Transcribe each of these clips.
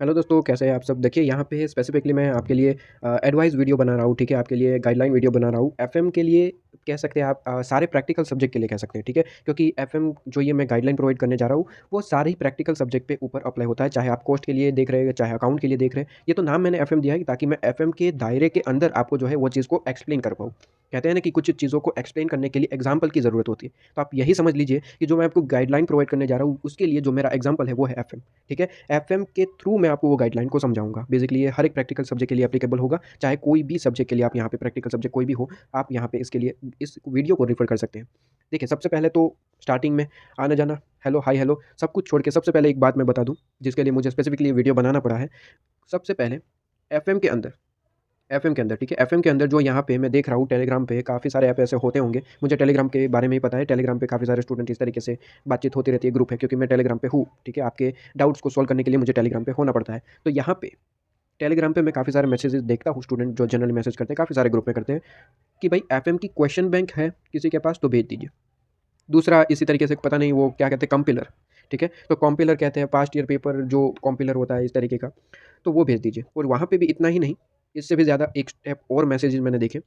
Hello दोस्तों, कैसे हैं आप सब। देखिए यहाँ पे स्पेसिफिकली मैं आपके लिए एडवाइस वीडियो बना रहा हूँ, ठीक है। आपके लिए गाइडलाइन वीडियो बना रहा हूँ एफएम के लिए। कह सकते हैं आप सारे प्रैक्टिकल सब्जेक्ट के लिए कह सकते हैं, ठीक है। क्योंकि एफएम जो ये मैं गाइडलाइन प्रोवाइड करने जा रहा हूँ वो सारे ही प्रैक्टिकल सब्जेक्ट पे ऊपर अप्लाई होता है, चाहे आप कोस्ट के लिए देख रहे हैं चाहे अकाउंट के लिए देख रहे हैं। ये तो नाम मैंने एफएम दिया है ताकि मैं एफएम के दायरे के अंदर आपको जो है वो चीज़ को एक्सप्लेन कर पाऊँ। कहते हैं ना कि कुछ चीज़ों को एक्सप्लेन करने के लिए एग्जाम्पल की ज़रूरत होती है। तो आप यही समझ लीजिए कि जो मैं आपको गाइडलाइन प्रोवाइड करने जा रहा हूँ उसके लिए जो मेरा एग्जाम्पल है वो है एफएम, ठीक है। एफएम के थ्रू मैं आपको वो गाइडलाइन को समझाऊंगा। बेसिकली ये हर एक प्रैक्टिकल सब्जेक्ट के लिए एप्लीकेबल होगा, चाहे कोई भी सब्जेक्ट के लिए आप यहाँ पे प्रैक्टिकल सब्जेक्ट कोई भी हो, आप यहाँ पे इसके लिए इस वीडियो को रेफर कर सकते हैं। देखिए सबसे पहले तो स्टार्टिंग में आना जाना हेलो हाय हेलो सब कुछ छोड़ के सबसे पहले एक बात मैं बता दूं जिसके लिए मुझे स्पेसिफिकली वीडियो बनाना पड़ा है। सबसे पहले एफएम के अंदर एफएम के अंदर ठीक है, एफएम के अंदर जो यहाँ पे मैं देख रहा हूँ टेलीग्राम पे काफ़ी सारे ऐप ऐसे होते होंगे। मुझे टेलीग्राम के बारे में ही पता है, टेलीग्राम पे काफ़ी सारे स्टूडेंट इस तरीके से बातचीत होती रहती है, ग्रुप है, क्योंकि मैं टेलीग्राम पे हूँ, ठीक है। आपके डाउट्स को सॉल्व करने के लिए मुझे टेलीग्राम पे होना पड़ता है। तो यहाँ पे टेलीग्राम पे मैं काफ़ी सारे मैसेजेस देखता हूँ, स्टूडेंट जो जनरल मैसेज करते हैं काफ़ी सारे ग्रुप में करते हैं कि भाई एफएम की क्वेश्चन बैंक है किसी के पास तो भेज दीजिए। दूसरा इसी तरीके से पता नहीं वो क्या कहते हैं, कंपिलर, ठीक है। तो कंपिलर कहते हैं पास्ट ईयर पेपर जो कंपिलर होता है इस तरीके का, तो वो भेज दीजिए। और वहाँ पे भी इतना ही नहीं, इससे भी ज़्यादा एक स्टेप और मैसेजेस मैंने देखे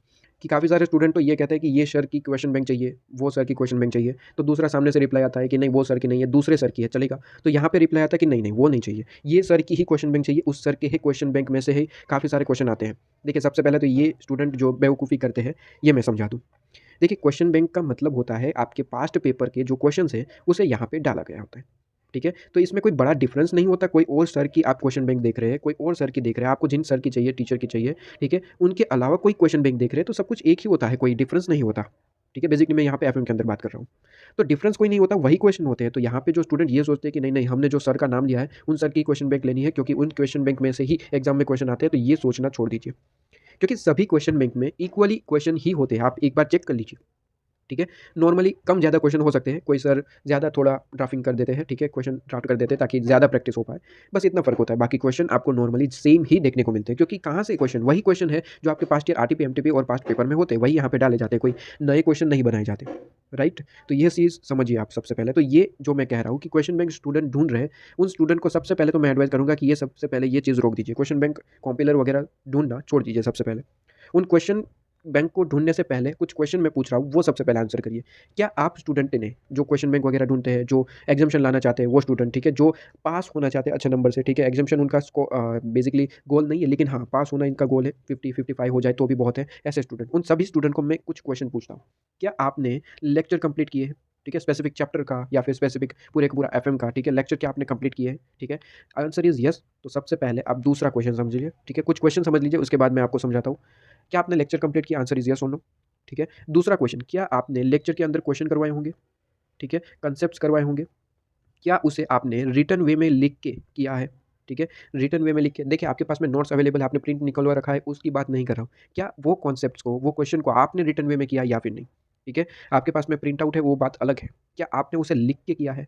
कि काफ़ी सारे स्टूडेंट तो ये कहते हैं कि ये सर की क्वेश्चन बैंक चाहिए, वो सर की क्वेश्चन बैंक चाहिए। तो दूसरा सामने से रिप्लाई आता है कि नहीं वो सर की नहीं है, दूसरे सर की है, चलेगा। तो यहाँ पे रिप्लाई आता है कि नहीं नहीं वो नहीं चाहिए, ये सर की ही क्वेश्चन बैंक चाहिए। उस सर के ही क्वेश्चन बैंक में से ही काफ़ी सारे क्वेश्चन आते हैं। देखिए सबसे पहले तो ये स्टूडेंट जो बेवकूफ़ी करते हैं ये मैं समझा दूँ। देखिए क्वेश्चन बैंक का मतलब होता है आपके पास्ट पेपर के जो क्वेश्चंस हैं उसे यहाँ पे डाला गया होता है, ठीक है। तो इसमें कोई बड़ा डिफरेंस नहीं होता, कोई और सर की आप क्वेश्चन बैंक देख रहे हैं, कोई और सर की देख रहे हैं, आपको जिन सर की चाहिए टीचर की चाहिए, ठीक है, उनके अलावा कोई क्वेश्चन बैंक देख रहे हैं तो सब कुछ एक ही होता है, कोई डिफरेंस नहीं होता, ठीक है। बेसिकली मैं यहाँ पे एफएम के अंदर बात कर रहा हूँ। तो डिफरेंस कोई नहीं होता, वही क्वेश्चन होते हैं। तो यहाँ पे जो स्टूडेंट ये सोचते हैं कि नहीं नहीं हमने जो सर का नाम लिया है उन सर की क्वेश्चन बैंक लेनी है क्योंकि उन क्वेश्चन बैंक में से ही एग्जाम में क्वेश्चन आते हैं, तो ये सोचना छोड़ दीजिए। क्योंकि सभी क्वेश्चन बैंक में इक्वली क्वेश्चन ही होते हैं, आप एक बार चेक कर लीजिए, ठीक है। नॉर्मली कम ज़्यादा क्वेश्चन हो सकते हैं, कोई सर ज़्यादा थोड़ा ड्राफ्टिंग कर देते हैं, ठीक है, क्वेश्चन ड्राफ्ट कर देते हैं ताकि ज़्यादा प्रैक्टिस हो पाए। बस इतना फ़र्क होता है, बाकी क्वेश्चन आपको नॉर्मली सेम ही देखने को मिलते हैं। क्योंकि कहाँ से क्वेश्चन वही क्वेश्चन है जो आपके पास्ट ईयर आरटीपी एमटीपी और पास्ट पेपर में होते हैं, वही यहाँ पे डाले जाते हैं, कोई नए क्वेश्चन नहीं बनाए जाते, राइट। तो ये चीज़ समझिए आप। सबसे पहले तो ये जो मैं कह रहा हूँ कि क्वेश्चन बैंक स्टूडेंट ढूंढ रहे हैं, उन स्टूडेंट को सबसे पहले तो मैं एडवाइस करूँगा कि ये सबसे पहले ये चीज़ रोक दीजिए, क्वेश्चन बैंक कॉम्पिलर वगैरह ढूंढना छोड़ दीजिए। सबसे पहले उन क्वेश्चन बैंक को ढूँढने से पहले कुछ क्वेश्चन मैं पूछ रहा हूँ वो सबसे पहले आंसर करिए। क्या आप स्टूडेंट ने जो क्वेश्चन बैंक वगैरह ढूँढते हैं, जो एग्जामिशन लाना चाहते हैं वो स्टूडेंट, ठीक है, जो पास होना चाहते हैं अच्छे नंबर से, ठीक है, एग्जामिशन उनका बेसिकली गोल नहीं है लेकिन हाँ पास होना इनका गोल है, 50-55 हो जाए तो भी बहुत है। ऐसे स्टूडेंट, उन सभी स्टूडेंट को मैं कुछ क्वेश्चन पूछता हूँ। क्या आपने लेक्चर कंप्लीट किए हैं, ठीक है, स्पेसिफिक चैप्टर का या फिर स्पेसिफिक पूरे का पूरा एफएम का, ठीक है, लेक्चर क्या आपने कंप्लीट किए हैं, ठीक है। Answer is yes. तो सबसे पहले आप दूसरा क्वेश्चन समझ लीजिए, ठीक है, कुछ क्वेश्चन समझ लीजिए उसके बाद मैं आपको समझाता हूँ। क्या आपने लेक्चर कंप्लीट किया, आंसर इज यस और नो, ठीक है। दूसरा क्वेश्चन, क्या आपने लेक्चर के अंदर क्वेश्चन करवाए होंगे, ठीक है, कंसेप्ट करवाए होंगे, क्या उसे आपने रिटर्न वे में लिख के किया है, ठीक है। रिटर्न वे में लिख के, देखिए आपके पास में नोट्स अवेलेबल है, आपने प्रिंट निकलवा रखा है, उसकी बात नहीं कर रहा हूँ। क्या वो कॉन्सेप्ट्स को वो क्वेश्चन को आपने रिटर्न वे में किया या फिर नहीं, ठीक है। आपके पास में प्रिंट आउट है वो बात अलग है, क्या आपने उसे लिख के किया है।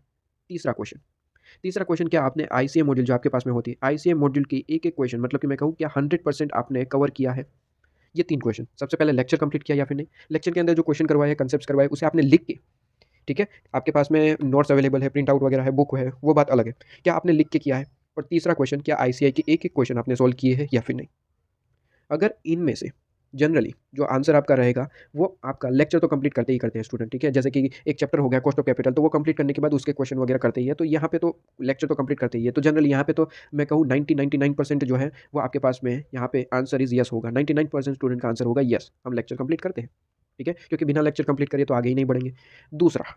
तीसरा क्वेश्चन, तीसरा क्वेश्चन, क्या आपने आईसीएम मॉड्यूल जो आपके पास में होती है आईसीएम मॉड्यूल की एक एक क्वेश्चन, मतलब कि मैं कहूँ क्या 100% आपने कवर किया है। ये 3 क्वेश्चन, सबसे पहले लेक्चर कंप्लीट किया या फिर नहीं, लेक्चर के अंदर जो क्वेश्चन करवाए हैं, कांसेप्ट्स करवाए, उसे आपने लिख के, ठीक है, आपके पास में नोट्स अवेलेबल है, प्रिंट आउट वगैरह है, बुक है, वो बात अलग है, क्या आपने लिख के किया है। और तीसरा क्वेश्चन, क्या आईसीआई के एक-एक क्वेश्चन आपने सॉल्व किए हैं या फिर नहीं। अगर इनमें से जनरली जो आंसर आपका रहेगा वो आपका लेक्चर तो कंप्लीट करते ही करते हैं स्टूडेंट, ठीक है। जैसे कि एक चैप्टर हो गया कॉस्ट ऑफ कैपिटल, तो वो कंप्लीट करने के बाद उसके क्वेश्चन वगैरह करते ही है, तो यहाँ पे तो लेक्चर तो कंप्लीट करते ही है। तो जनरली यहाँ पे तो मैं कहूँ 90-99% जो है वो आपके पास में यहाँ पे आंसर इज यस होगा। 99% स्टूडेंट का आंसर होगा यस, हम लेक्चर कंप्लीट करते हैं, ठीक है, क्योंकि बिना लेक्चर कंप्लीट करिए तो आगे ही नहीं बढ़ेंगे। दूसरा,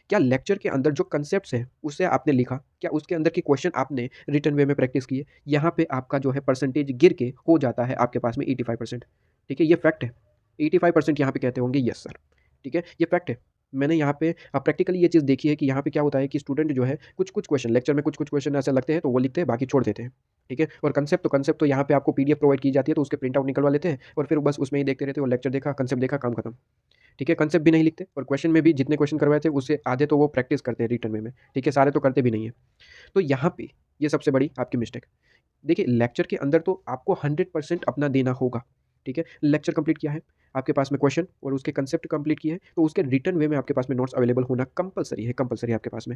क्या लेक्चर के अंदर जो कंसेप्ट्स हैं उसे आपने लिखा, क्या उसके अंदर के क्वेश्चन आपने रिटर्न वे में प्रैक्टिस किए। यहाँ पे आपका जो है परसेंटेज गिर के हो जाता है आपके पास में 85%, ठीक है, ये फैक्ट है। 85% यहाँ पे कहते होंगे यस सर, ठीक है, ये फैक्ट है। मैंने यहाँ पे प्रैक्टिकली ये चीज़ देखी है कि यहाँ पे क्या होता है कि स्टूडेंट जो है कुछ कुछ क्वेश्चन लेक्चर में कुछ कुछ क्वेश्चन ऐसे लगते हैं तो वो लिखते हैं, बाकी छोड़ देते हैं, ठीक है। और कंसेप्ट तो यहाँ पे आपको पीडीएफ प्रोवाइड की जाती है तो उसके प्रिंट आउट निकलवा लेते हैं और फिर बस उसमें ही देखते रहते हो, लेक्चर देखा कंसेप्ट देखा काम खत्म, ठीक है। कंसेप्ट भी नहीं लिखते और क्वेश्चन में भी जितने क्वेश्चन करवाए थे उससे आधे तो वो प्रैक्टिस करते हैं रिटर्न में, ठीक है, सारे तो करते भी नहीं है। तो यहाँ पे ये सबसे बड़ी आपकी मिस्टेक। देखिए लेक्चर के अंदर तो आपको 100% अपना देना होगा, ठीक है। लेक्चर कंप्लीट किया है, आपके पास में क्वेश्चन और उसके कंसेप्ट कंप्लीट किए हैं, तो उसके रिटन वे में आपके पास में नोट्स अवेलेबल होना कंपलसरी है आपके पास में।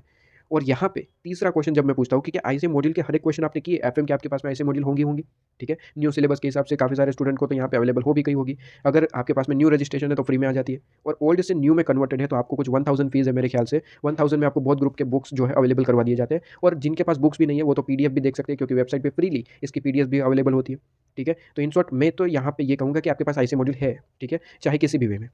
और यहाँ पे तीसरा क्वेश्चन जब मैं पूछता हूँ कि क्या आईसीए मॉड्यूल के हर एक क्वेश्चन आपने किए, एफएम के आपके पास में आईसीए मॉड्यूल होंगी, ठीक है। न्यू सिलेबस के हिसाब से काफ़ी सारे स्टूडेंट को तो यहाँ पे अवेलेबल हो भी गई होगी। अगर आपके पास में न्यू रजिस्ट्रेशन है तो फ्री में आ जाती है, और ओल्ड से न्यू में कन्वर्टेड है तो आपको कुछ 1000 फीस है मेरे ख्याल से। 1000 में आपको बहुत ग्रुप के बुक्स जो है अवेलेबल करवा दिए जाते हैं, और जिनके पास बुक्स भी नहीं है वो तो पीडीएफ भी देख सकते हैं, क्योंकि वेबसाइट पे फ्रीली इसकी पीडीएफ भी अवेलेबल होती है, ठीक है। तो इन शॉर्ट मैं तो यहाँ पे ये कहूँगा कि आपके पास आईसीए मॉड्यूल है, ठीक है, चाहे किसी भी वे में।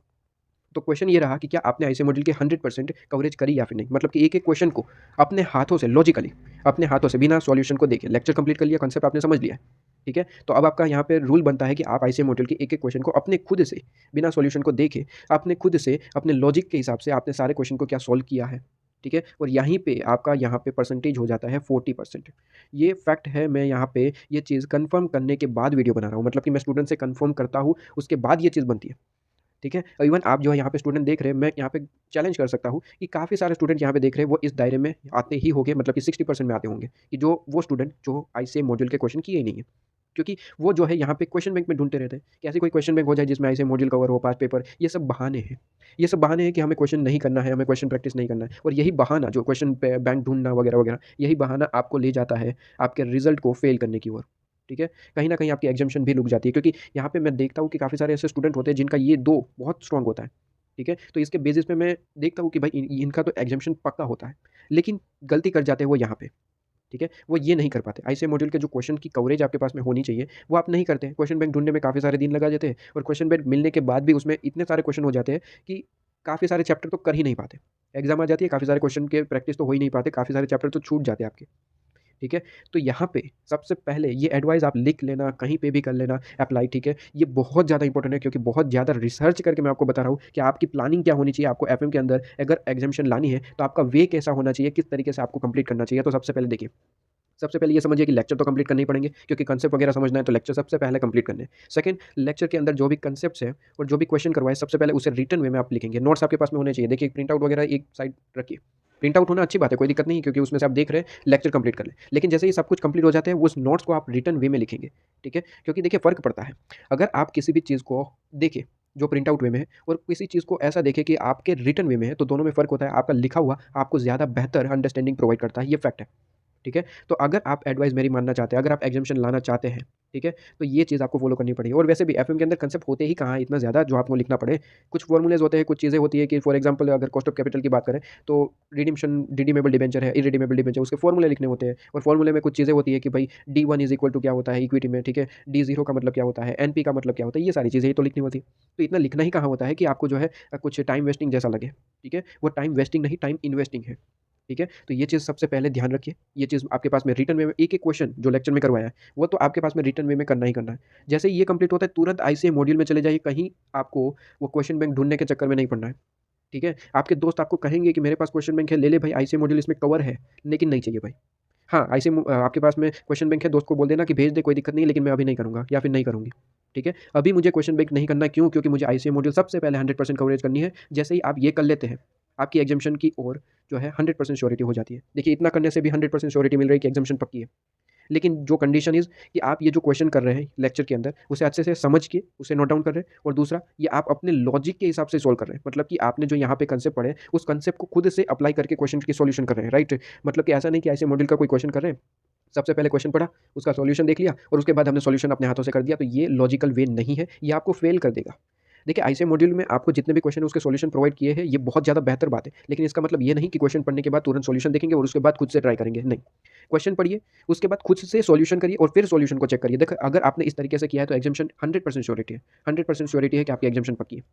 तो क्वेश्चन ये रहा कि क्या आपने आईसीए मॉड्यूल की 100% कवरेज करी या फिर नहीं, मतलब कि एक एक क्वेश्चन को अपने हाथों से लॉजिकली, अपने हाथों से बिना सॉल्यूशन को देखे लेक्चर कंप्लीट कर लिया, कंसेप्ट आपने समझ लिया है, ठीक है। तो अब आपका यहाँ पे रूल बनता है कि आप आईसीए मॉड्यूल के एक एक क्वेश्चन को अपने खुद से बिना सॉल्यूशन को देखे, अपने खुद से अपने लॉजिक के हिसाब से आपने सारे क्वेश्चन को क्या सॉल्व किया है, ठीक है। और यहीं पे आपका यहाँ पे परसेंटेज हो जाता है 40%। ये फैक्ट है, मैं यहाँ पे ये चीज़ कंफर्म करने के बाद वीडियो बना रहा हूँ, मतलब कि मैं स्टूडेंट से कंफर्म करता हूँ, उसके बाद ये चीज़ बनती है, ठीक है। और इवन आप जो है यहाँ पे स्टूडेंट देख रहे हैं, मैं यहाँ पे चैलेंज कर सकता हूँ कि काफ़ी सारे स्टूडेंट यहाँ पे देख रहे हैं वो इस दायरे में आते ही होंगे, मतलब कि 60% में आते होंगे, कि जो वो स्टूडेंट जो आईसीए मॉड्यूल के क्वेश्चन किए ही नहीं है, क्योंकि वो जो है यहाँ पे क्वेश्चन बैंक में ढूंढते रहते हैं कि ऐसे कोई क्वेश्चन बैंक हो जाए जिसमें आईसीए मॉड्यूल कवर हो, पास पेपर। ये सब बहाने हैं, ये सब बहाने हैं कि हमें क्वेश्चन नहीं करना है, हमें क्वेश्चन प्रैक्टिस नहीं करना है। और यही बहाना जो क्वेश्चन बैंक ढूंढना वगैरह वगैरह, यही बहाना आपको ले जाता है आपके रिजल्ट को फेल करने की ओर, ठीक है। कहीं ना कहीं आपकी एग्जामिशन भी रुक जाती है, क्योंकि यहाँ पे मैं देखता हूँ कि काफ़ी सारे ऐसे स्टूडेंट होते हैं जिनका ये दो बहुत स्ट्रांग होता है, ठीक है। तो इसके बेसिस पे मैं देखता हूँ कि भाई इनका तो एग्जामिशन पक्का होता है, लेकिन गलती कर जाते हैं वो यहाँ पे, ठीक है। वो ये नहीं कर पाते, आईसीए मॉड्यूल के जो क्वेश्चन की कवरेज आपके पास में होनी चाहिए वो आप नहीं करते हैं। क्वेश्चन बैंक ढूंढने में काफ़ी सारे दिन लगा देते हैं, और क्वेश्चन बैंक मिलने के बाद भी उसमें इतने सारे क्वेश्चन हो जाते हैं कि काफ़ी सारे चैप्टर तो कर ही नहीं पाते। एग्जाम आ जाती है, काफ़ी सारे क्वेश्चन के प्रैक्टिस तो हो ही नहीं पाते, काफ़ी सारे चैप्टर तो छूट जाते हैं आपके, ठीक है। तो यहाँ पे सबसे पहले ये एडवाइस आप लिख लेना, कहीं पे भी कर लेना अप्लाई, ठीक है। ये बहुत ज़्यादा इंपॉर्टेंट है, क्योंकि बहुत ज़्यादा रिसर्च करके मैं आपको बता रहा हूँ कि आपकी प्लानिंग क्या होनी चाहिए। आपको एफएम के अंदर अगर एग्जामिशन लानी है तो आपका वे कैसा होना चाहिए, किस तरीके से आपको कंप्लीट करना चाहिए। तो सबसे पहले देखिए, सबसे पहले ये समझिए कि लेक्चर तो कंप्लीट करने ही पड़ेंगे, क्योंकि कंसेप्ट वगैरह समझना है तो लेक्चर सबसे पहले कंप्लीट करने हैं। सेकंड, लेक्चर के अंदर जो भी कंसेप्ट्स हैं और जो भी क्वेश्चन करवाए, सबसे पहले उसे रिटन वे में आप लिखेंगे। नोट्स आपके पास में होने चाहिए। देखिए, प्रिंट आउट वगैरह एक साइड रखिए, प्रिंट आउट होना अच्छी बात है, कोई दिक्कत नहीं है, क्योंकि उसमें से आप देख रहे हैं लेक्चर कंप्लीट कर लें। लेकिन जैसे ही सब कुछ कंप्लीट हो जाते हैं, उस नोट्स को आप रिटन वे में लिखेंगे, ठीक है। क्योंकि देखिए फ़र्क पड़ता है, अगर आप किसी भी चीज़ को देखें जो प्रिंट आउट वे में है, और किसी चीज़ को ऐसा देखें कि आपके रिटन वे में है, तो दोनों में फ़र्क होता है। आपका लिखा हुआ आपको ज़्यादा बेहतर अंडरस्टैंडिंग प्रोवाइड करता है, ये फैक्ट है, ठीक है। तो अगर आप एडवाइस मेरी मानना चाहते हैं, अगर आप एग्जामिशन लाना चाहते हैं, ठीक है, तो ये चीज़ आपको फॉलो करनी पड़ेगी। और वैसे भी एफएम के अंदर कंसेप्ट होते ही कहाँ है इतना ज़्यादा जो आपको लिखना पड़े। कुछ फॉर्मूलेज होते हैं, कुछ चीज़ें होती है कि फॉर एग्जांपल अगर कॉस्ट ऑफ कैपिटल की बात करें, तो रिडीम्शन रिडीमेबल डिबेंचर है, इररिडीमेबल डिबेंचर, उसके फॉर्मूले लिखने होते हैं। और फॉर्मूले में कुछ चीज़ें होती है कि भाई D1 इज इक्वल टू क्या होता है इक्विटी में, ठीक है, D0 का मतलब क्या होता है, एनपी का मतलब क्या होता है, ये सारी चीज़ें ही तो लिखनी होती है। तो इतना लिखना ही कहाँ होता है कि आपको जो है कुछ टाइम वेस्टिंग जैसा लगे, ठीक है। वो टाइम वेस्टिंग नहीं, टाइम इन्वेस्टिंग है, ठीक है। तो ये चीज़ सबसे पहले ध्यान रखिए। ये चीज़ आपके पास में रिटन वे में एक-एक क्वेश्चन जो लेक्चर में करवाया है, वो तो आपके पास में रिटन वे में करना ही करना है। जैसे ही ये कंप्लीट होता है, तुरंत आईसीए मॉड्यूल में चले जाइए, कहीं आपको वो क्वेश्चन बैंक ढूँढने के चक्कर में नहीं पड़ना है, ठीक है। आपके दोस्त आपको कहेंगे कि मेरे पास क्वेश्चन बैंक है, ले ले भाई आईसीए मॉड्यूल इसमें कवर है, लेकिन नहीं चाहिए भाई। हाँ, आपके पास में क्वेश्चन बैंक है, दोस्त को बोल देना कि भेज दे, कोई दिक्कत नहीं है, लेकिन मैं अभी नहीं करूँगा या फिर नहीं करूँगी, ठीक है। अभी मुझे क्वेश्चन बैंक नहीं करना है, क्यों? क्योंकि मुझे आईसीए मॉड्यूल सबसे पहले 100% कवरेज करनी है। जैसे ही आप ये कर लेते हैं, आपकी एग्जामिशन की ओर जो है 100% श्योरिटी हो जाती है। देखिए, इतना करने से भी 100% श्योरिटी मिल रही है कि एग्जामिशन पक्की है। लेकिन जो कंडीशन इज़ कि आप ये जो क्वेश्चन कर रहे हैं लेक्चर के अंदर, उसे अच्छे से समझ के उसे नोट डाउन कर रहे हैं, और दूसरा ये आप अपने लॉजिक के हिसाब से सोल्व कर रहे हैं। मतलब कि आपने जो यहाँ पे कंसेप्ट पढ़े, उस कंसेप्ट को खुद से अप्लाई करके क्वेश्चन की सॉल्यूशन कर रहे हैं, राइट। मतलब कि ऐसा नहीं कि ऐसे मॉड्यूल का कोई क्वेश्चन कर रहे हैं, सबसे पहले क्वेश्चन पढ़ा, उसका सॉल्यूशन देख लिया, और उसके बाद हमने सॉल्यूशन अपने हाथों से कर दिया। तो ये लॉजिकल वे नहीं है, ये आपको फेल कर देगा। देखिए, आईसीए मॉड्यूल में आपको जितने भी क्वेश्चन है उसके सॉल्यूशन प्रोवाइड किए हैं, ये बहुत ज़्यादा बेहतर बात है। लेकिन इसका मतलब ये नहीं कि क्वेश्चन पढ़ने के बाद तुरंत सॉल्यूशन देखेंगे और उसके बाद खुद से ट्राई करेंगे, नहीं। क्वेश्चन पढ़िए, उसके बाद खुद से सॉल्यूशन करिए और फिर सॉल्यूशन को चेक करिए। देखिए, अगर आपने इस तरीके से किया है तो एग्जामिशन 100% श्योरिटी है, 100% श्योरिटी है कि आपकी एग्जामिशन पक्की है,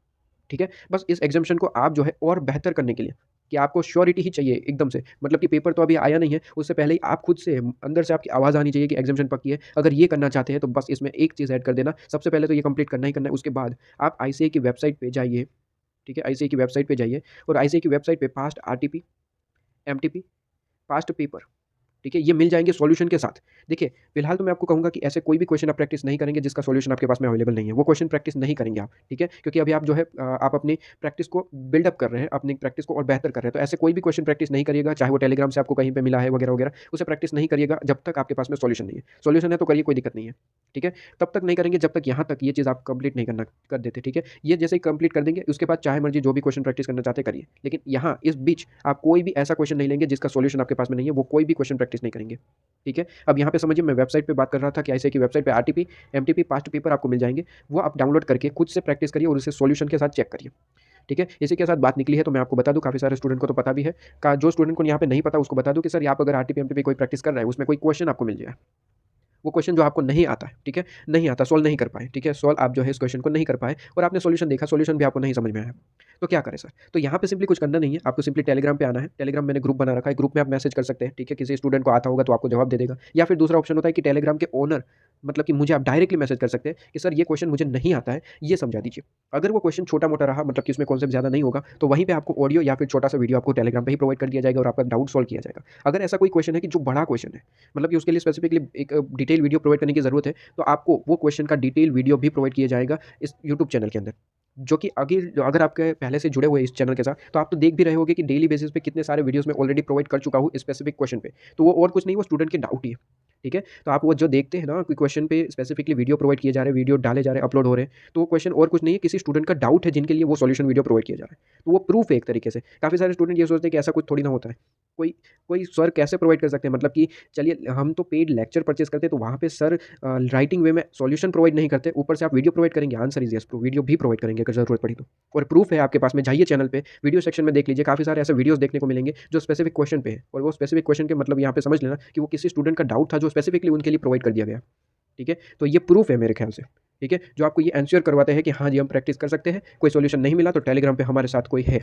ठीक है। बस इस एग्जामिशन को आप जो है और बेहतर करने के लिए, कि आपको श्योरिटी ही चाहिए एकदम से, मतलब कि पेपर तो अभी आया नहीं है, उससे पहले ही आप खुद से अंदर से आपकी आवाज़ आनी चाहिए कि एग्जामिशन पक्की है। अगर ये करना चाहते हैं तो बस इसमें एक चीज़ ऐड कर देना, सबसे पहले तो ये कंप्लीट करना ही करना है। उसके बाद आप आईसीए की वेबसाइट पे जाइए, ठीक है, आईसीए की वेबसाइट पे जाइए, और आईसीए की वेबसाइट पे past RTP, MTP, past paper, ठीक है, ये मिल जाएँगे सॉल्यूशन के साथ। देखिए, फिलहाल तो मैं आपको कहूँगा कि ऐसे कोई भी क्वेश्चन आप प्रैक्टिस नहीं करेंगे जिसका सॉल्यूशन आपके पास में अवेलेबल नहीं है। वो क्वेश्चन प्रैक्टिस नहीं करेंगे आप, ठीक है? क्योंकि अभी आप जो है आप अपनी प्रैक्टिस को बिल्ड अप कर रहे हैं, अपनी प्रैक्टिस को और बेहतर कर रहे हैं। तो ऐसे कोई भी क्वेश्चन प्रैक्टिस नहीं करिएगा, चाहे वो टेलीग्राम से आपको कहीं पे मिला है वगैरह-वगैरह, उसे प्रैक्टिस नहीं करिएगा जब तक आपके पास में सॉल्यूशन नहीं है। सॉल्यूशन है तो करिए, कोई दिक्कत नहीं है, ठीक है? तब तक नहीं करेंगे जब तक यहाँ तक ये चीज़ आप कंप्लीट नहीं करना कर देते, ठीक है? ये जैसे ही कंप्लीट कर देंगे, उसके बाद चाहे मर्ज़ी जो भी क्वेश्चन प्रैक्टिस करना चाहते हैं करिए। लेकिन यहाँ इस बीच आप कोई भी ऐसा क्वेश्चन नहीं लेंगे जिसका सॉल्यूशन आपके पास में नहीं है, वो कोई भी क्वेश्चन प्रैक्टिस नहीं करेंगे, ठीक है? अब यहाँ पे समझिए, मैं वेबसाइट पे बात कर रहा था कि ऐसे की वेबसाइट पे आरटीपी, एमटीपी, पास्ट पेपर आपको मिल जाएँगे। वो आप डाउनलोड करके खुद से प्रैक्टिस करिए और उसे सॉल्यूशन के साथ चेक करिए, ठीक है? इसी के साथ बात निकली है तो मैं आपको बता दूँ, काफ़ी सारे स्टूडेंट को तो पता भी है। का जो स्टूडेंट को यहाँ पे नहीं पता उसको बता दूँ कि सर आप अगर आरटीपी, एमटीपी कोई प्रैक्टिस कर रहे हैं, उसमें कोई क्वेश्चन आपको मिल जाए, वो क्वेश्चन जो आपको नहीं आता है, ठीक है? नहीं आता, सॉल्व नहीं कर पाए, ठीक है? सॉल्व आप जो है इस क्वेश्चन को नहीं कर पाए और आपने सॉल्यूशन देखा, सॉल्यूशन भी आपको नहीं समझ में आया। तो क्या करें सर? तो यहाँ पे सिंपली कुछ करना नहीं है, आपको सिंपली टेलीग्राम पे आना है। टेलीग्राम मैंने ग्रुप बना रखा है, ग्रुप में आप मैसेज कर सकते हैं, ठीक है? किसी स्टूडेंट को आता होगा तो आपको जवाब दे देगा, या फिर दूसरा ऑप्शन होता है कि टेलीग्राम के ओनर, मतलब कि मुझे आप डायरेक्टली मैसेज कर सकते हैं कि सर ये क्वेश्चन मुझे नहीं आता है, ये समझा दीजिए। अगर वो क्वेश्चन छोटा-मोटा रहा, मतलब कि उसमें कॉन्सेप्ट ज़्यादा नहीं होगा, तो वहीं पे आपको ऑडियो या फिर छोटा-सा वीडियो आपको टेलीग्राम पे ही प्रोवाइड कर दिया जाएगा और आपका डाउट सॉल्व किया जाएगा। अगर ऐसा कोई क्वेश्चन है कि जो बड़ा क्वेश्चन है, मतलब कि उसके लिए स्पेसिफिकली एक डिटेल वीडियो प्रोवाइड करने की ज़रूरत है, तो आपको वो क्वेश्चन का डिटेल वीडियो भी प्रोवाइड किया जाएगा इस यूट्यूब चैनल के अंदर। जो कि आगे अगर आपके पहले से जुड़े हुए हैं इस चैनल के साथ, तो आप तो देख भी रहे होंगे कि डेली बेसिस पे कितने सारे वीडियोज़ मैं ऑलरेडी प्रोवाइड कर चुका हूँ स्पेसिफिक क्वेश्चन पे। तो वो और कुछ नहीं, वो स्टूडेंट के डाउट ही है, ठीक है? तो आप वो जो देखते हैं ना कि क्वेश्चन पे स्पेसिफिकली वीडियो प्रोवाइड किए जा रहे हैं, वीडियो डाले जा रहे हैं, अपलोड हो रहे हैं, तो वो क्वेश्चन और कुछ नहीं है, किसी स्टूडेंट का डाउट है जिनके लिए वो सॉल्यूशन वीडियो प्रोवाइड किया जा रहा है। तो वो प्रूफ है एक तरीके से। काफ़ी सारे स्टूडेंट ये सोचते हैं कि ऐसा कुछ थोड़ी ना होता है। कोई कोई सर कैसे प्रोवाइड कर सकते हैं, मतलब कि चलिए हम तो पेड लेक्चर परचेज़ करते हैं, तो वहाँ पे सर राइटिंग वे में सॉल्यूशन प्रोवाइड नहीं करते, ऊपर से आप वीडियो प्रोवाइड करेंगे, आंसर इज़ यस, वीडियो भी प्रोवाइड करेंगे अगर ज़रूरत पड़ी तो। और प्रूफ है आपके पास में, जाइए चैनल पे, वीडियो सेक्शन में देख लीजिए, काफ़ी सारे ऐसे वीडियोज़ देखने को मिलेंगे जो स्पेसिफिक क्वेश्चन पे है, और वो स्पेसिफिक क्वेश्चन के मतलब यहाँ पे समझ लेना कि वो किसी स्टूडेंट का डाउट था जो स्पेसिफिकली उनके लिए प्रोवाइड कर दिया गया, ठीक है? तो ये प्रूफ है मेरे ख्याल से, ठीक है? जो आपको ये एंश्योर करवाते हैं कि हाँ जी, हम प्रैक्टिस कर सकते हैं, कोई सॉल्यूशन नहीं मिला तो टेलीग्राम पे हमारे साथ कोई है,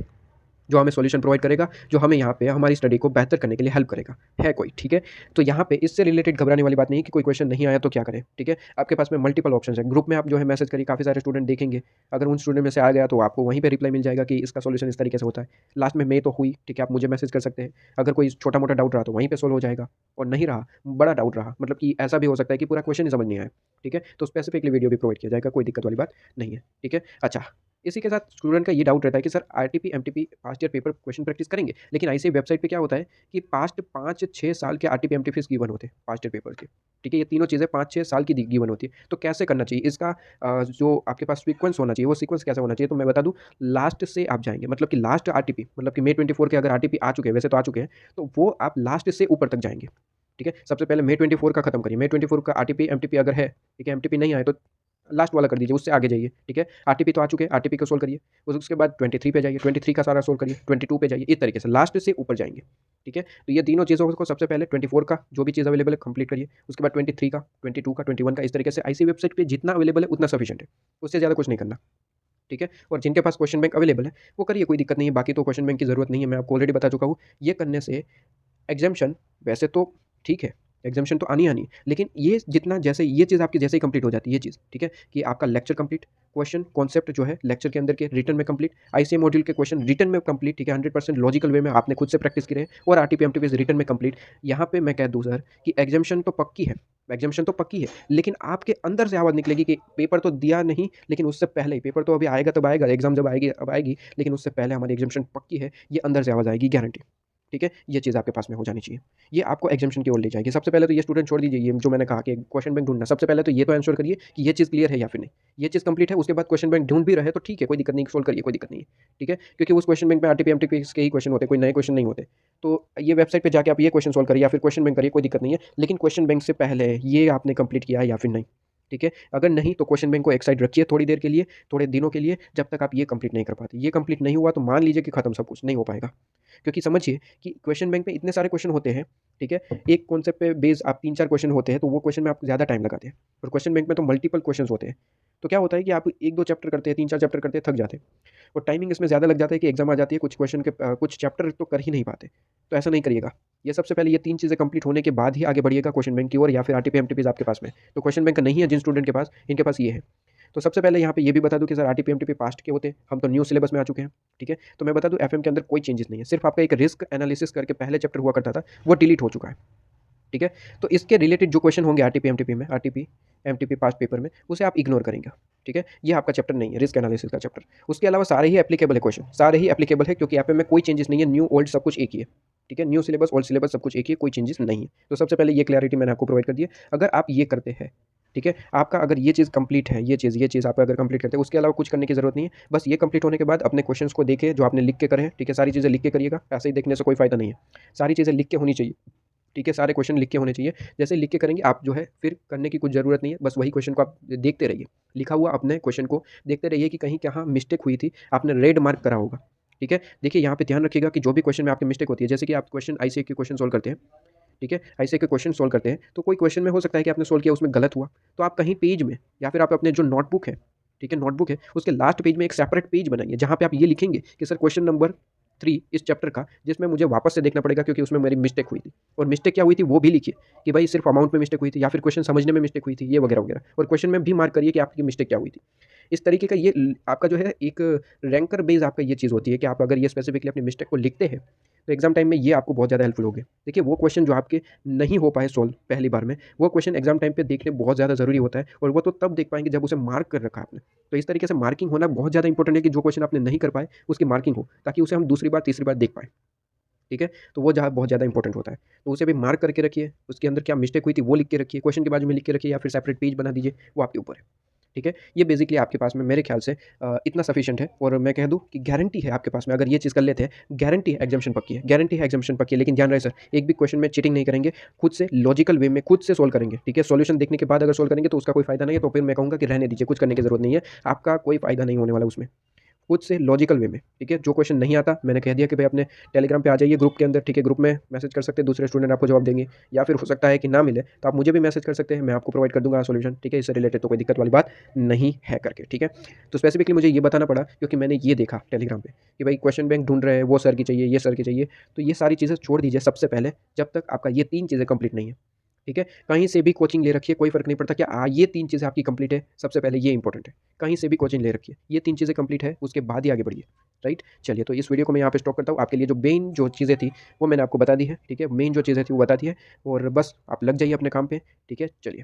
जो हमें सॉल्यूशन प्रोवाइड करेगा, जो हमें यहाँ पे हमारी स्टडी को बेहतर करने के लिए हेल्प करेगा, है कोई, ठीक है? तो यहाँ पे इससे रिलेटेड घबराने वाली बात नहीं है कि कोई क्वेश्चन नहीं आया तो क्या करें, ठीक है? आपके पास में मल्टीपल ऑप्शंस हैं, ग्रुप में आप जो है मैसेज करिए, काफ़ी सारे स्टूडेंट देखेंगे, अगर उन स्टूडेंट में से आ गया तो आपको वहीं पे रिप्लाई मिल जाएगा कि इसका सॉल्यूशन इस तरीके से होता है। लास्ट में मैं तो हुई, ठीक है? आप मुझे मैसेज कर सकते हैं, अगर कोई छोटा-मोटा डाउट रहा तो वहीं पे सॉल्व हो जाएगा, और नहीं रहा, बड़ा डाउट रहा, मतलब कि ऐसा भी हो सकता है कि पूरा क्वेश्चन ही समझ नहीं आया, ठीक है? तो स्पेसिफिकली वीडियो भी प्रोवाइड किया जाएगा, कोई दिक्कत वाली बात नहीं है, ठीक है? अच्छा, इसी के साथ स्टूडेंट का ये डाउट रहता है कि sir RTP, MTP past year paper question practice करेंगे, लेकिन ऐसे वेबसाइट पे क्या होता है कि पास्ट 5-6 साल के आरटीपी, एमटीपीज़ गिवन होते हैं पास्ट ईयर पेपर के, ठीक है? ये तीनों चीज़ें 5-6 साल की गिवन होती है। तो कैसे करना चाहिए? इसका जो आपके पास सीक्वेंस होना चाहिए, वो सीक्वेंस कैसा होना चाहिए? तो मैं बता दूँ, लास्ट से आप जाएँगे, मतलब कि लास्ट आरटीपी, मतलब कि मई 24 के अगर आरटीपी आ चुके हैं, वैसे तो आ चुके हैं, तो वो आप लास्ट से ऊपर तक जाएँगे, ठीक है? सबसे पहले मई 24 का खत्म करिए, मई 24 का आरटीपी, एमटीपी अगर है, ठीक है? एमटीपी नहीं आए तो लास्ट वाला कर दीजिए, उससे आगे जाइए, ठीक है? आरटीपी तो आ चुके हैं, आरटीपी को सोल्व करिए, उसके बाद 23 पे जाइए, 23 का सारा सोल्व करिए, 22 पे जाइए, इस तरीके से लास्ट से ऊपर जाएँगे, ठीक है? तो ये तीनों चीज़ों को सबसे पहले 24 का जो भी चीज़ अवेलेबल है कंप्लीट करिए, उसके बाद 23 का, 22 का, 21 का, इस तरीके से आईसी वेबसाइट पे जितना अवेलेबल है उतना सफिशिएंट है, उससे ज़्यादा कुछ नहीं करना, ठीक है? और जिनके पास क्वेश्चन बैंक अवेलेबल है, वो करिए, कोई दिक्कत नहीं है, बाकी तो क्वेश्चन बैंक की ज़रूरत नहीं है, मैं आपको ऑलरेडी बता चुका हूँ। ये करने से एग्ज़ैम्पशन वैसे तो ठीक है, एग्ज़ैम्पशन तो आनी ही आनी है, लेकिन ये जितना जैसे ये चीज़ आपकी जैसे ही कंप्लीट हो जाती है ये चीज़, ठीक है? कि आपका लेक्चर कंप्लीट, क्वेश्चन कॉन्सेप्ट जो है लेक्चर के अंदर के रिटन में कंप्लीट, आईसीए मॉड्यूल के क्वेश्चन रिटन में कंप्लीट, ठीक है? 100% लॉजिकल वे में आपने खुद से प्रैक्टिस की है, और आरटीपी, एमटीपीज़ रिटन में कंप्लीट। यहाँ पे मैं कह दूँ सर कि एग्ज़ैम्पशन तो पक्की है, एग्ज़ैम्पशन तो पक्की है, लेकिन आपके अंदर से आवाज़ निकलेगी कि पेपर तो दिया नहीं, लेकिन उससे पहले ही, पेपर तो अभी आएगा तब आएगा, एग्ज़ाम जब आएगी अब आएगी, लेकिन उससे पहले हमारी एग्ज़ैम्पशन पक्की है, ये अंदर से आवाज़ आएगी, गारंटी। ठीक है? ये चीज़ आपके पास में हो जानी चाहिए। ये आपको एग्ज़ैम्पशन की ओर ले जाएगी। सबसे पहले तो ये स्टूडेंट छोड़ दीजिए, ये जो मैंने कहा कि क्वेश्चन बैंक ढूँढना, सबसे पहले तो ये तो एंश्योर करिए कि ये चीज़ क्लियर है या फिर नहीं। ये चीज़ कंप्लीट है, उसके बाद क्वेश्चन बैंक ढूँढ भी रहे तो ठीक है, कोई दिक्कत नहीं, सोल्व करिए, कोई दिक्कत नहीं है। ठीक है? क्योंकि उस क्वेश्चन बैंक में आरटीपी, एमटीपीज़ के ही क्वेश्चन होते हैं, कोई नए क्वेश्चन नहीं होते। तो ये वेबसाइट पे जाके आप ये क्वेश्चन सोल्व करिए या फिर क्वेश्चन बैंक करिए, कोई दिक्कत नहीं है। लेकिन क्वेश्चन बैंक से पहले ये आपने कंप्लीट किया है या फिर नहीं। ठीक है? अगर नहीं तो क्वेश्चन बैंक को एक साइड रखिए थोड़ी देर के लिए, थोड़े दिनों के लिए, जब तक आप ये कंप्लीट नहीं कर पाते। ये कंप्लीट नहीं हुआ तो मान लीजिए कि खत्म सब कुछ, नहीं हो पाएगा। क्योंकि समझिए कि क्वेश्चन बैंक में इतने सारे क्वेश्चन होते हैं, ठीक है? एक कॉन्सेप्ट पे बेस आप 3-4 क्वेश्चन होते हैं, तो वो क्वेश्चन में आप ज़्यादा टाइम लगाते हैं। और क्वेश्चन बैंक में तो मल्टीपल क्वेश्चंस होते हैं। तो क्या होता है कि आप 1-2 चैप्टर करते हैं, 3-4 चैप्टर करते हैं, थक जाते हैं। और टाइमिंग इसमें ज़्यादा लग जाता है कि एग्ज़ाम आ जाती है, कुछ क्वेश्चन के कुछ चैप्टर तो कर ही नहीं पाते। तो ऐसा नहीं करिएगा। ये सबसे पहले ये 3 चीज़ें कंप्लीट होने के बाद ही आगे बढ़िएगा क्वेश्चन बैंक की ओर, या फिर आरटीपी, एमटीपीज़ आपके पास में। तो क्वेश्चन बैंक नहीं है जिन स्टूडेंट के पास, इनके पास ये है। तो सबसे पहले यहाँ पे ये भी बता दूँ कि सर आरटीपी, एमटीपी पास्ट के होते हैं, हम तो न्यू सिलेबस में आ चुके हैं, ठीक है? तो मैं बता दूँ एफएम के अंदर कोई चेंजेस नहीं है, सिर्फ आपका एक रिस्क एनालिसिस करके पहले चैप्टर हुआ करता था, वो डिलीट हो चुका है। ठीक है। तो इसके रिलेटेड जो क्वेश्चन होंगे आरटीपी एमटीपी पास्ट पेपर में, उसे आप इग्नोर करेंगे। ठीक है, ये आपका चैप्टर नहीं है रिस्क एनालिसिस का चैप्टर। उसके अलावा सारे ही एप्लीकेबल है क्वेश्चन, सारे ही एप्लीकेबल है, क्योंकि एफएम में कोई चेंजेस नहीं है, न्यू ओल्ड सब कुछ एक ही है। ठीक है, न्यू सिलेबस ओल्ड सिलेबस सब कुछ एक ही है, कोई चेंजेस नहीं है। तो सबसे पहले ये क्लैरिटी मैंने आपको प्रोवाइड कर दी है। अगर आप ये करते हैं, ठीक है, आपका अगर ये चीज़ कंप्लीट है, ये चीज़ आप अगर कंप्लीट करते हैं, उसके अलावा कुछ करने की जरूरत नहीं है। बस ये कंप्लीट होने के बाद अपने क्वेश्चंस को देखिए जो आपने लिख के करे हैं। ठीक है, सारी चीज़ें लिख के करिएगा, ऐसे ही देखने से कोई फायदा नहीं है, सारी चीज़ें लिख के होनी चाहिए। ठीक है, सारे क्वेश्चन लिख के होने चाहिए। जैसे लिख के करेंगे आप जो है, फिर करने की कुछ ज़रूरत नहीं है, बस वही क्वेश्चन को आप देखते रहिए, लिखा हुआ अपने क्वेश्चन को देखते रहिए कि कहीं कहाँ मिस्टेक हुई थी, आपने रेड मार्क करा होगा। ठीक है, देखिए यहाँ पे ध्यान रखिएगा कि जो भी क्वेश्चन में आपकी मिस्टेक होती है, जैसे कि आप क्वेश्चन आईसीए के क्वेश्चन सोल्व करते हैं, ठीक है, आईसीए के क्वेश्चन सोल्व करते हैं, तो कोई क्वेश्चन में हो सकता है कि आपने सोल्व किया उसमें गलत हुआ, तो आप कहीं पेज में या फिर आप अपने जो नोटबुक है, ठीक है, नोटबुक है, उसके लास्ट पेज में एक सेपरेट पेज बनाइए, जहाँ पे आप ये लिखेंगे कि सर क्वेश्चन नंबर 3 इस चैप्टर का, जिसमें मुझे वापस से देखना पड़ेगा क्योंकि उसमें मेरी मिस्टेक हुई थी, और मिस्टेक क्या हुई थी वो भी लिखिए कि भाई सिर्फ अमाउंट में मिस्टेक हुई थी या फिर क्वेश्चन समझने में मिस्टेक हुई थी, ये वगैरह वगैरह, और क्वेश्चन में भी मार्क करिए कि आपकी मिस्टेक क्या हुई थी। इस तरीके का ये आपका जो है एक रैंकर बेस आपका ये चीज़ होती है कि आप अगर ये स्पेसिफिकली अपनी मिस्टेक को लिखते हैं, तो एग्जाम टाइम में ये आपको बहुत ज़्यादा हेल्पफुल होगी। देखिए वो क्वेश्चन जो आपके नहीं हो पाए सॉल्व पहली बार में, वो क्वेश्चन एग्जाम टाइम पे देखने बहुत ज़्यादा ज़रूरी होता है, और वो तो तब देख पाएंगे जब उसे मार्क कर रखा आपने। तो इस तरीके से मार्किंग होना बहुत ज़्यादा इंपॉर्टेंट है कि जो क्वेश्चन आपने नहीं कर पाए उसकी मार्किंग हो, ताकि उसे हम दूसरी बार तीसरी बार देख पाएँ। ठीक है, तो वो जहाँ बहुत ज़्यादा इंपॉर्टेंट होता है, तो उसे भी मार्क करके रखिए, उसके अंदर क्या मिस्टेक हुई थी वो लिख के रखिए, क्वेश्चन के बाजू में लिख के रखिए या फिर सेपरेट पेज बना दीजिए, वो आपके ऊपर है। ठीक है, ये बेसिकली आपके पास में मेरे ख्याल से इतना सफिशिएंट है, और मैं कह दूँ कि गारंटी है आपके पास में, अगर ये चीज़ कर लेते हैं, गारंटी है एग्जामिशन पक्की है, गारंटी है एग्जामिशन पक्की है। लेकिन ध्यान रहे सर, एक भी क्वेश्चन में चीटिंग नहीं करेंगे, खुद से लॉजिकल वे में खुद से सोल्व करेंगे। ठीक है, सॉल्यूशन देखने के बाद अगर सोल्व करेंगे तो उसका कोई फायदा नहीं है, तो फिर मैं कहूँगा कि रहने दीजिए, कुछ करने की जरूरत नहीं है, आपका कोई फायदा नहीं होने वाला उसमें। खुद से लॉजिकल वे में, ठीक है, जो क्वेश्चन नहीं आता मैंने कह दिया कि भाई अपने टेलीग्राम पे आ जाइए ग्रुप के अंदर, ठीक है, ग्रुप में मैसेज कर सकते हैं, दूसरे स्टूडेंट आपको जवाब देंगे, या फिर हो सकता है कि ना मिले तो आप मुझे भी मैसेज कर सकते हैं, मैं आपको प्रोवाइड कर दूंगा सॉल्यूशन। ठीक है, इससे रिलेटेड तो कोई दिक्कत वाली बात नहीं है करके। ठीक है, तो स्पेसिफिकली मुझे ये बताना पड़ा क्योंकि मैंने ये देखा टेलीग्राम पे कि भाई क्वेश्चन बैंक ढूंढ रहे हैं, वो सर की चाहिए, ये सर की चाहिए, तो ये सारी चीज़ें छोड़ दीजिए सबसे पहले, जब तक आपका ये 3 चीज़ें कंप्लीट नहीं है। ठीक है, कहीं से भी कोचिंग ले रखिए, कोई फ़र्क नहीं पड़ता, क्या ये 3 चीज़ें आपकी कंप्लीट है, सबसे पहले ये इंपॉर्टेंट है। कहीं से भी कोचिंग ले रखिए, ये 3 चीज़ें कंप्लीट है, उसके बाद ही आगे बढ़िए। राइट, चलिए, तो इस वीडियो को मैं यहाँ पे स्टॉप करता हूँ। आपके लिए जो मेन जो चीज़ें थी वो मैंने आपको बता दी है। ठीक है, मेन जो चीज़ें थी वो बता दी है, और बस आप लग जाइए अपने काम पे। ठीक है, चलिए।